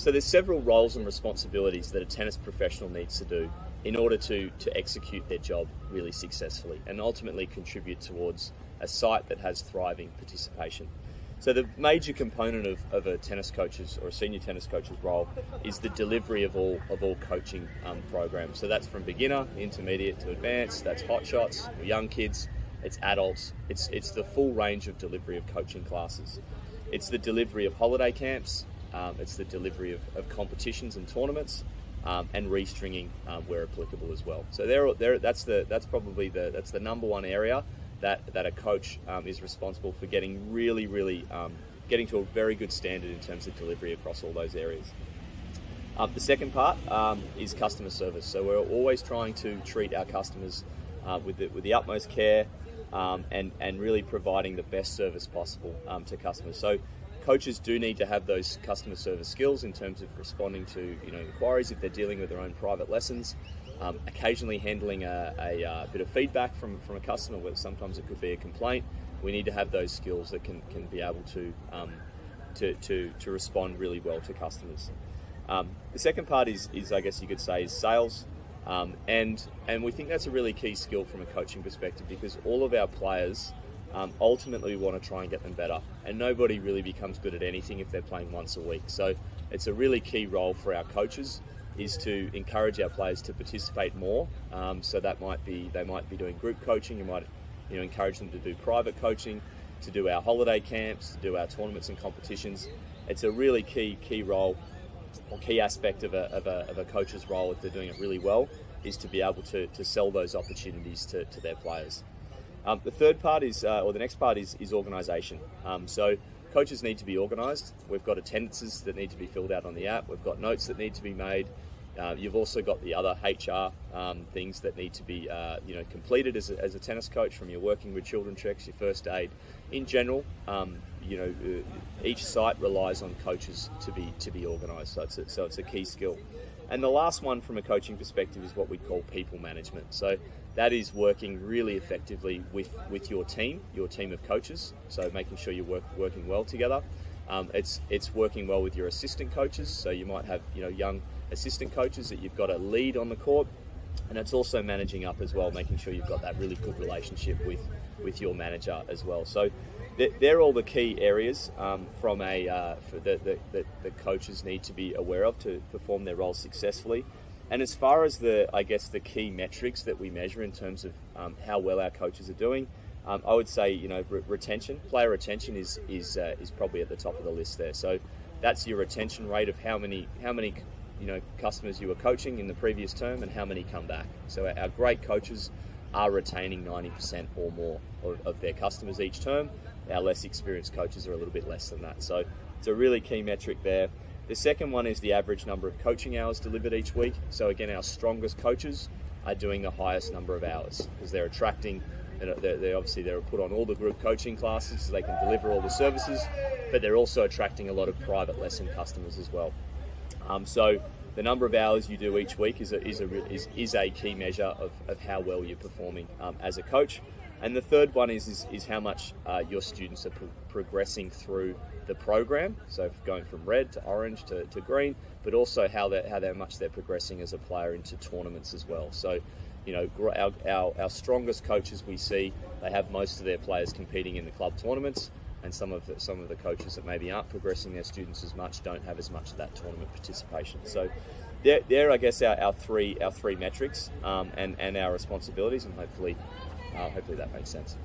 So there's several roles and responsibilities that a tennis professional needs to do in order to execute their job really successfully and ultimately contribute towards a site that has thriving participation. So the major component of a tennis coach's or a senior tennis coach's role is the delivery of all coaching programs. So that's from beginner, intermediate to advanced. That's hot shots, young kids, it's adults. It's the full range of delivery of coaching classes. It's the delivery of holiday camps. It's the delivery of competitions and tournaments, and restringing where applicable as well. So that's probably the number one area that a coach is responsible for getting getting to a very good standard in terms of delivery across all those areas. The second part is customer service. So we're always trying to treat our customers with the utmost care and really providing the best service possible to customers. So coaches do need to have those customer service skills in terms of responding to inquiries if they're dealing with their own private lessons. Occasionally handling a bit of feedback from a customer, where sometimes it could be a complaint. We need to have those skills that can be able to respond really well to customers. The second part is I guess you could say is sales, and we think that's a really key skill from a coaching perspective, because all of our players ultimately we want to try and get them better, and nobody really becomes good at anything if they're playing once a week. So it's a really key role for our coaches is to encourage our players to participate more. So that they might be doing group coaching. You might encourage them to do private coaching, to do our holiday camps, to do our tournaments and competitions. It's a really key role or key aspect of a coach's role, if they're doing it really well, is to be able to sell those opportunities to their players. The third part is, or the next part is organisation. So coaches need to be organised. We've got attendances that need to be filled out on the app. We've got notes that need to be made. You've also got the other HR things that need to be completed as a tennis coach, from your working with children checks, your first aid. In general, each site relies on coaches to be organised. So it's a key skill. And the last one from a coaching perspective is what we call people management. So that is working really effectively with your team of coaches. So making sure you're working well together. It's working well with your assistant coaches. So you might have young assistant coaches that you've got to lead on the court, and it's also managing up as well, making sure you've got that really good relationship with your manager as well. So they're all the key areas that coaches need to be aware of to perform their roles successfully. And as far as the key metrics that we measure in terms of how well our coaches are doing, I would say retention, player retention is probably at the top of the list there. So that's your retention rate of how many customers you were coaching in the previous term and how many come back. So our great coaches are retaining 90% or more of their customers each term. Our less experienced coaches are a little bit less than that. So it's a really key metric there. The second one is the average number of coaching hours delivered each week. So again, our strongest coaches are doing the highest number of hours because they're attracting, they're put on all the group coaching classes so they can deliver all the services, but they're also attracting a lot of private lesson customers as well. So the number of hours you do each week is a key measure of how well you're performing as a coach. And the third one is how much your students are progressing through the program. So going from red to orange to green, but also how much they're progressing as a player into tournaments as well. So our strongest coaches we see, they have most of their players competing in the club tournaments. And some of the coaches that maybe aren't progressing their students as much don't have as much of that tournament participation. So they're I guess our three metrics and our responsibilities, and hopefully that makes sense.